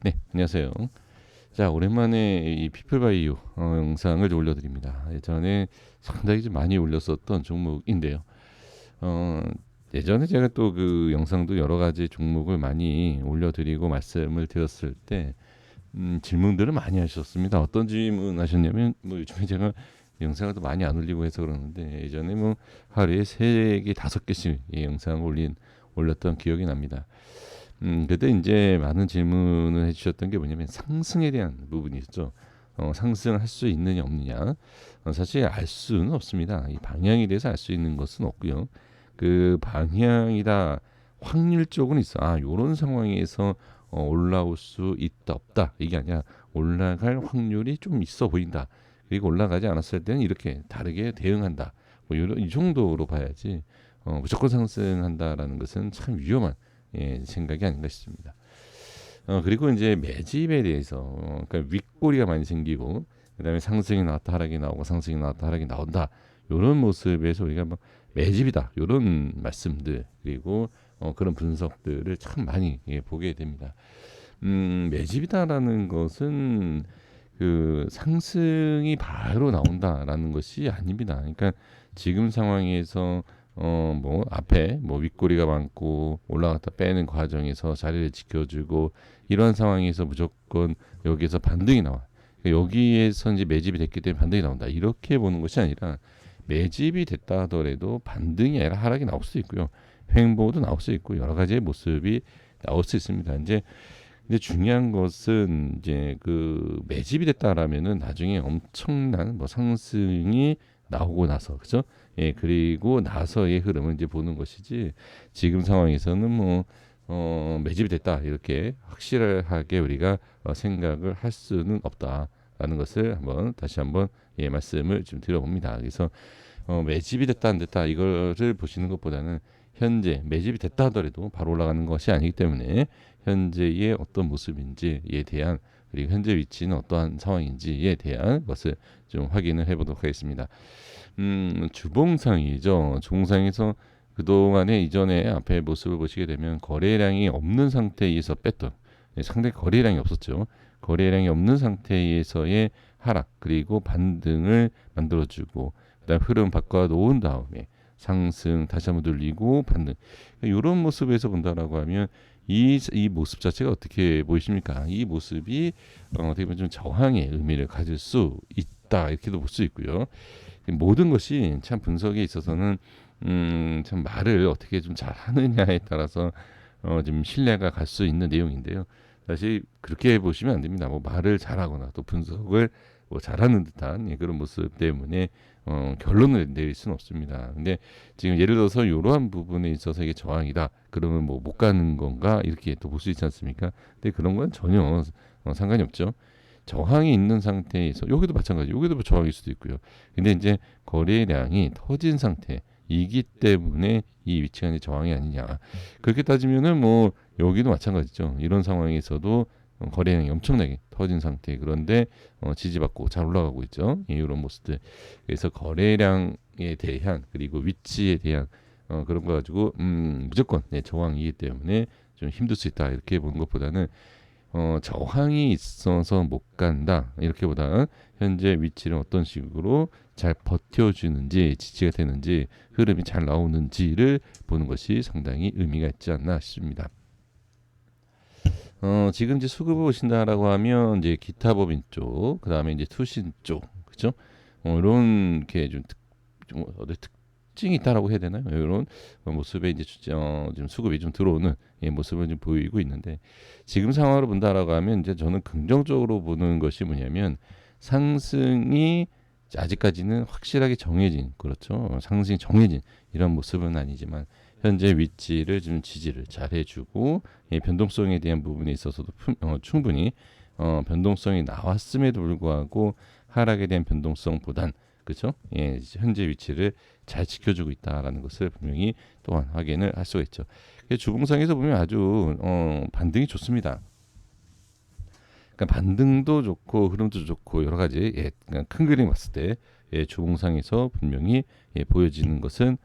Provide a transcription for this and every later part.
네, 안녕하세요. 자, 오랜만에 이 피플바이오 영상을 올려드립니다. 예전에 상당히 좀 많이 올렸었던 종목인데요. 어, 예전에 제가 또 그 영상도 여러 가지 종목을 많이 올려드리고 말씀을 드렸을 때 질문들을 많이 하셨습니다. 어떤 질문 하셨냐면 뭐 요즘에 제가 영상을 또 많이 안 올리고 해서 그러는데 예전에 뭐 하루에 3개, 5개씩 이 영상을 올렸던 기억이 납니다. 그때 이제 많은 질문을 해주셨던 게 뭐냐면 상승에 대한 부분이 있죠. 상승할 수 있느냐 없느냐. 사실 알 수는 없습니다. 이 방향에 대해서 알 수 있는 것은 없고요. 그 방향이다 확률 쪽은 있어. 아, 요런 상황에서 올라올 수 있다 없다 이게 아니라 올라갈 확률이 좀 있어 보인다. 그리고 올라가지 않았을 때는 이렇게 다르게 대응한다. 뭐 요런 이 정도로 봐야지. 무조건 상승한다라는 것은 참 위험한 생각이 아닌가 싶습니다. 그리고 이제 매집에 대해서 그러니까 윗꼬리가 많이 생기고 그다음에 상승이 나왔다 하락이 나오고 상승이 나왔다 하락이 나온다 이런 모습에서 우리가 뭐 매집이다 이런 말씀들 그리고 그런 분석들을 참 많이 보게 됩니다. 매집이다라는 것은 그 상승이 바로 나온다라는 것이 아닙니다. 그러니까 지금 상황에서 뭐 앞에 뭐 윗꼬리가 많고 올라갔다 빼는 과정에서 자리를 지켜주고 이런 상황에서 무조건 여기에서 반등이 나와. 그러니까 여기에서 이제 매집이 됐기 때문에 반등이 나온다. 이렇게 보는 것이 아니라 매집이 됐다 하더라도 반등이 아니라 하락이 나올 수 있고요. 횡보도 나올 수 있고 여러 가지의 모습이 나올 수 있습니다. 이제 근데 중요한 것은 이제 그 매집이 됐다라면은 나중에 엄청난 뭐 상승이 나오고 나서 그죠? 예, 그리고 나서의 흐름을 이제 보는 것이지 지금 상황에서는 뭐 매집이 됐다 이렇게 확실하게 우리가 생각을 할 수는 없다라는 것을 한번 다시 한번 말씀을 좀 드려봅니다. 그래서 매집이 됐다 안 됐다 이거를 보시는 것보다는 현재 매집이 됐다 하더라도 바로 올라가는 것이 아니기 때문에 현재의 어떤 모습인지에 대한 그리고 현재 위치는 어떠한 상황인지에 대한 것을 좀 확인을 해보도록 하겠습니다. 주봉상이죠. 주봉상에서 그동안에 이전에 앞에 모습을 보시게 되면 거래량이 없는 상태에서 뺐던 상당히 거래량이 없었죠. 거래량이 없는 상태에서의 하락 그리고 반등을 만들어주고 그다음 흐름 바꿔 놓은 다음에 상승 다시 한번 돌리고 반등 이런 모습에서 본다라고 하면 이 모습 자체가 어떻게 보이십니까? 이 모습이 어떻게 보면 좀 저항의 의미를 가질 수 있다 이렇게도 볼 수 있고요. 모든 것이 참 분석에 있어서는 참 말을 어떻게 좀 잘하느냐에 따라서 좀 신뢰가 갈 수 있는 내용인데요. 사실 그렇게 보시면 안 됩니다. 뭐 말을 잘하거나 또 분석을 뭐 잘하는 듯한 그런 모습 때문에 결론을 내릴 수는 없습니다. 근데 지금 예를 들어서 이러한 부분에 있어서 이게 저항이다. 그러면 뭐 못 가는 건가 이렇게 또 볼 수 있지 않습니까? 근데 그런 건 전혀 상관이 없죠. 저항이 있는 상태에서 여기도 마찬가지. 여기도 뭐 저항일 수도 있고요. 근데 이제 거래량이 터진 상태이기 때문에 이 위치가 이제 저항이 아니냐. 그렇게 따지면은 뭐 여기도 마찬가지죠. 이런 상황에서도 거래량이 엄청나게 터진 상태. 그런데 지지받고 잘 올라가고 있죠. 이런 모습들. 그래서 거래량에 대한 그리고 위치에 대한 그런 거 가지고 무조건 저항이기 때문에 좀 힘들 수 있다 이렇게 보는 것보다는 저항이 있어서 못 간다 이렇게보다는 현재 위치를 어떤 식으로 잘 버텨주는지 지지가 되는지 흐름이 잘 나오는지를 보는 것이 상당히 의미가 있지 않나 싶습니다. 지금 이제 수급을 보신다라고 하면 이제 기타 법인 쪽, 그 다음에 이제 투신 쪽, 그죠? 이런 좀 어디 특징이 있다라고 해야 되나요? 이런 모습에 이제 지금 수급이 좀 들어오는 모습을 좀 보이고 있는데 지금 상황으로 본다라고 하면 이제 저는 긍정적으로 보는 것이 뭐냐면 상승이 아직까지는 확실하게 정해진 그렇죠. 상승이 정해진 이런 모습은 아니지만 현재 위치를 좀 지지를 잘 해주고 변동성에 대한 부분에 있어서도 충분히 변동성이 나왔음에도 불구하고 하락에 대한 변동성보단 그렇죠? 예, 현재 위치를 잘 지켜주고 있다라는 것을 분명히 또한 확인을 할 수가 있죠. 주봉상에서 보면 아주 반등이 좋습니다. 그러니까 반등도 좋고 흐름도 좋고 여러 가지 그냥 큰 그림 봤을 때 주봉상에서 분명히 보여지는 것은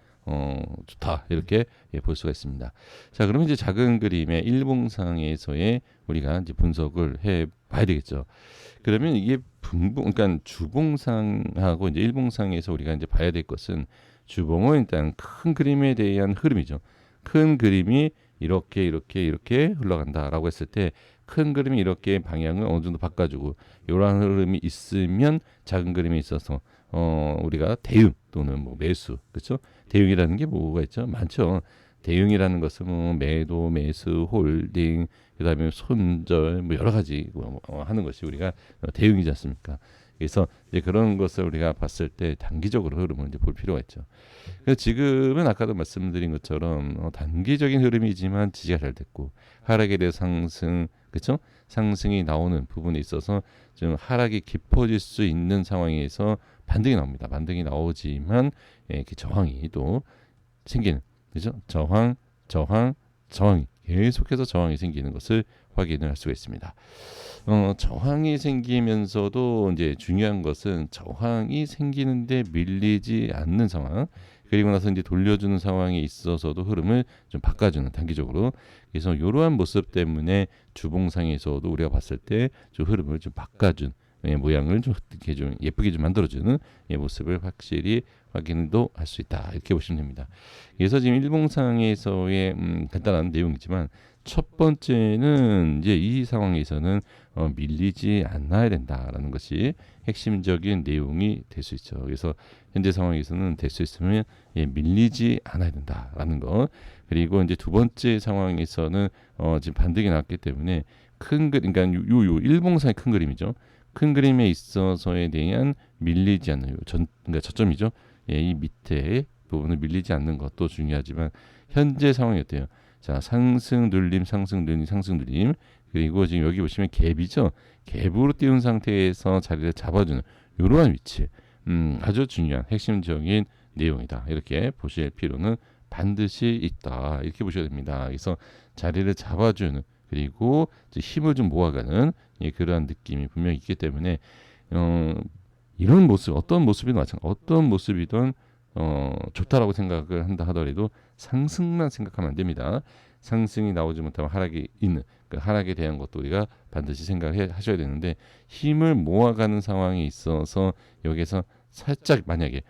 좋다 이렇게 볼 수가 있습니다. 자, 그러면 이제 작은 그림의 일봉상에서의 우리가 이제 분석을 해 봐야 되겠죠. 그러면 이게 그러니까 주봉상하고 이제 일봉상에서 우리가 이제 봐야 될 것은 주봉은 일단 큰 그림에 대한 흐름이죠. 큰 그림이 이렇게 흘러간다라고 했을 때 큰 그림이 이렇게 방향을 어느 정도 바꿔주고 이러한 흐름이 있으면 작은 그림에 있어서 우리가 대응 또는 뭐 매수, 그렇죠? 대응이라는 게 뭐가 있죠? 많죠. 대응이라는 것은 뭐 매도, 매수, 홀딩, 그다음에 손절, 뭐 여러 가지 하는 것이 우리가 대응이지 않습니까? 그래서 이제 그런 것을 우리가 봤을 때 단기적으로 흐름을 이제 볼 필요가 있죠. 그래서 지금은 아까도 말씀드린 것처럼 단기적인 흐름이지만 지지가 잘 됐고 하락에 대해 상승, 그렇죠? 상승이 나오는 부분에 있어서 좀 하락이 깊어질 수 있는 상황에서 반등이 나옵니다. 반등이 나오지만 이렇게 저항이 또 생기는, 그죠? 저항이 계속해서 저항이 생기는 것을 확인을 할 수가 있습니다. 저항이 생기면서도 이제 중요한 것은 저항이 생기는데 밀리지 않는 상황, 그리고 나서 이제 돌려주는 상황에 있어서도 흐름을 좀 바꿔주는 단기적으로. 그래서 이러한 모습 때문에 주봉상에서도 우리가 봤을 때 좀 흐름을 좀 바꿔준 모양을 좀 이렇게 좀 예쁘게 좀 만들어주는 모습을 확실히 확인도 할 수 있다 이렇게 보시면 됩니다. 그래서 지금 일봉상에서의 간단한 내용이지만 첫 번째는 이제 이 상황에서는 밀리지 않아야 된다라는 것이 핵심적인 내용이 될 수 있죠. 그래서 현재 상황에서는 될 수 있으면 밀리지 않아야 된다라는 거. 그리고 이제 두 번째 상황에서는 지금 반등이 나왔기 때문에 큰 그림, 그러니까 요 일봉상의 큰 그림이죠. 큰 그림에 있어서에 대한 밀리지 않는 그러니까 저점이죠. 이 밑에 부분을 밀리지 않는 것도 중요하지만 현재 상황이 어때요? 자, 상승 눌림, 상승 눌림, 상승 눌림. 그리고 지금 여기 보시면 갭이죠. 갭으로 띄운 상태에서 자리를 잡아주는 이러한 위치. 아주 중요한 핵심적인 내용이다. 이렇게 보실 필요는 반드시 있다. 이렇게 보셔야 됩니다. 그래서 자리를 잡아주는 그리고 힘을 좀 모아가는 그러한 느낌이 분명히 있기 때문에 이런 모습, 어떤 모습이든 마찬가지, 어떤 모습이든 좋다라고 생각을 한다 하더라도 상승만 생각하면 안 됩니다. 상승이 나오지 못하면 하락이 있는 그 하락에 대한 것도 우리가 반드시 생각하셔야 되는데 힘을 모아가는 상황에 있어서 여기서 살짝 만약에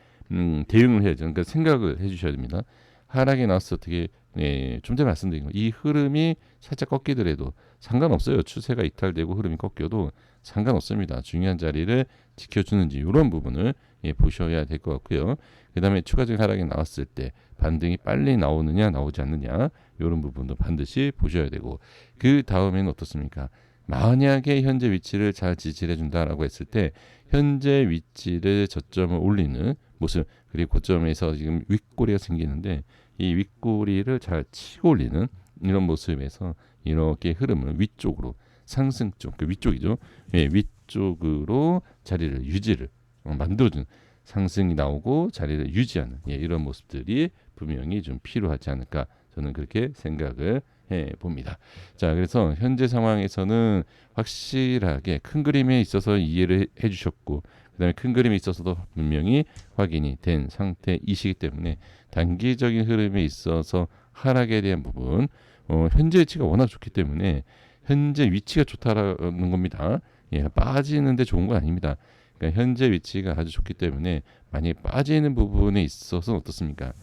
대응을 해야죠. 그러니까 생각을 해주셔야 됩니다. 하락이 나왔을 때 어떻게 좀 전에 말씀드린 거, 이 흐름이 살짝 꺾이더라도 상관없어요. 추세가 이탈되고 흐름이 꺾여도 상관없습니다. 중요한 자리를 지켜주는지 이런 부분을 보셔야 될 것 같고요. 그 다음에 추가적인 하락이 나왔을 때 반등이 빨리 나오느냐 나오지 않느냐 이런 부분도 반드시 보셔야 되고, 그 다음에는 어떻습니까? 만약에 현재 위치를 잘 지지해 준다라고 했을 때 현재 위치를 저점을 올리는 모습, 그리고 고점에서 지금 윗꼬리가 생기는데 이 윗꼬리를 잘 치고 올리는 이런 모습에서 이렇게 흐름을 위쪽으로 상승 쪽, 그 위쪽이죠. 위쪽으로 자리를 유지를 만들어주는, 상승이 나오고 자리를 유지하는 이런 모습들이 분명히 좀 필요하지 않을까, 저는 그렇게 생각을 해 봅니다. 자, 그래서 현재 상황에서는 확실하게 큰 그림에 있어서 이해를 해 주셨고, 그다음에 큰 그림에 있어서도 분명히 확인이 된 상태이시기 때문에 단기적인 흐름에 있어서 하락에 대한 부분, 현재 위치가 워낙 좋기 때문에 현재 위치가 좋다라는 겁니다. 빠지는데 좋은 건 아닙니다. 그러니까 현재 위치가 아주 좋기 때문에 만약에 빠지는 부분에 있어서 어떻습니까?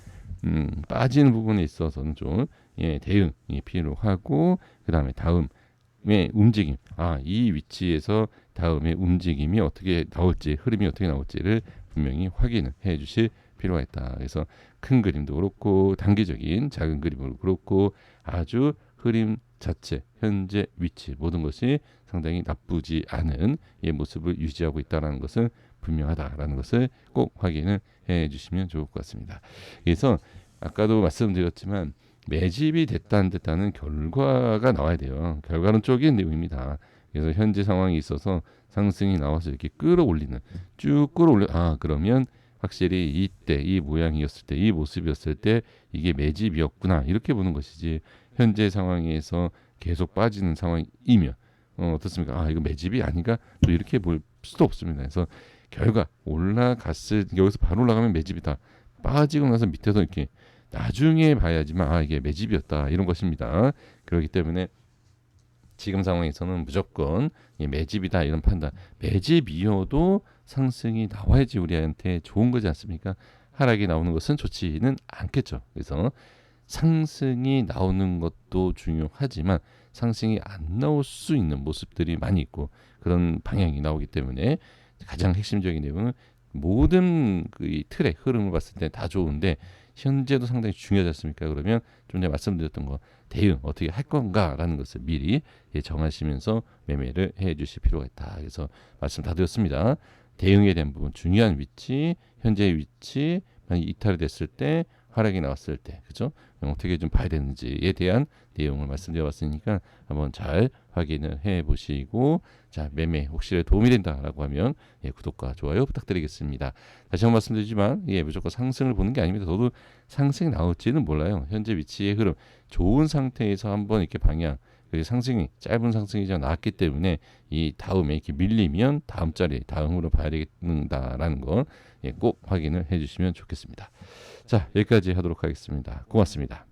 빠지는 부분에 있어서는 좀 대응이 필요하고, 그 다음에 다음의 움직임, 이 위치에서 다음의 움직임이 어떻게 나올지, 흐름이 어떻게 나올지를 분명히 확인을 해 주실 필요가 있다. 그래서 큰 그림도 그렇고 단기적인 작은 그림도 그렇고 아주 흐름 자체, 현재 위치 모든 것이 상당히 나쁘지 않은 모습을 유지하고 있다는 것은 분명하다라는 것을 꼭 확인을 해 주시면 좋을 것 같습니다. 그래서 아까도 말씀드렸지만 매집이 됐다 안 됐다는 결과가 나와야 돼요. 결과는 쪽인 내용입니다. 그래서 현재 상황이 있어서 상승이 나와서 이렇게 끌어올리는, 쭉 끌어올려, 그러면 확실히 이때 이 모양이었을 때, 이 모습이었을 때 이게 매집이었구나 이렇게 보는 것이지, 현재 상황에서 계속 빠지는 상황이면 어떻습니까? 이거 매집이 아닌가? 또 이렇게 볼 수도 없습니다. 그래서 결과 올라갔을, 여기서 바로 올라가면 매집이다, 빠지고 나서 밑에서 이렇게 나중에 봐야지만 이게 매집이었다 이런 것입니다. 그렇기 때문에 지금 상황에서는 무조건 매집이다 이런 판단. 매집이어도 상승이 나와야지 우리한테 좋은 거지 않습니까? 하락이 나오는 것은 좋지는 않겠죠. 그래서 상승이 나오는 것도 중요하지만 상승이 안 나올 수 있는 모습들이 많이 있고 그런 방향이 나오기 때문에 가장 핵심적인 내용은 모든 이 틀의 흐름을 봤을 때 다 좋은데 현재도 상당히 중요하지 않습니까? 그러면 좀 전에 말씀드렸던 거 대응 어떻게 할 건가라는 것을 미리 정하시면서 매매를 해 주실 필요가 있다. 그래서 말씀 다 드렸습니다. 대응에 대한 부분 중요한 위치, 현재의 위치, 만약 이탈이 됐을 때 하락이 나왔을 때 그죠? 어떻게 좀 봐야 되는지에 대한 내용을 말씀드려봤으니까 한번 잘 확인을 해보시고 자 매매 혹시 도움이 된다라고 하면 구독과 좋아요 부탁드리겠습니다. 다시 한번 말씀드리지만 무조건 상승을 보는 게 아닙니다. 저도 상승이 나올지는 몰라요. 현재 위치의 흐름 좋은 상태에서 한번 이렇게 방향 그리고 상승이 짧은 상승이 나왔기 때문에 이 다음에 이렇게 밀리면 다음 자리 다음으로 봐야 되겠다라는 거 꼭 확인을 해주시면 좋겠습니다. 자 여기까지 하도록 하겠습니다. 고맙습니다.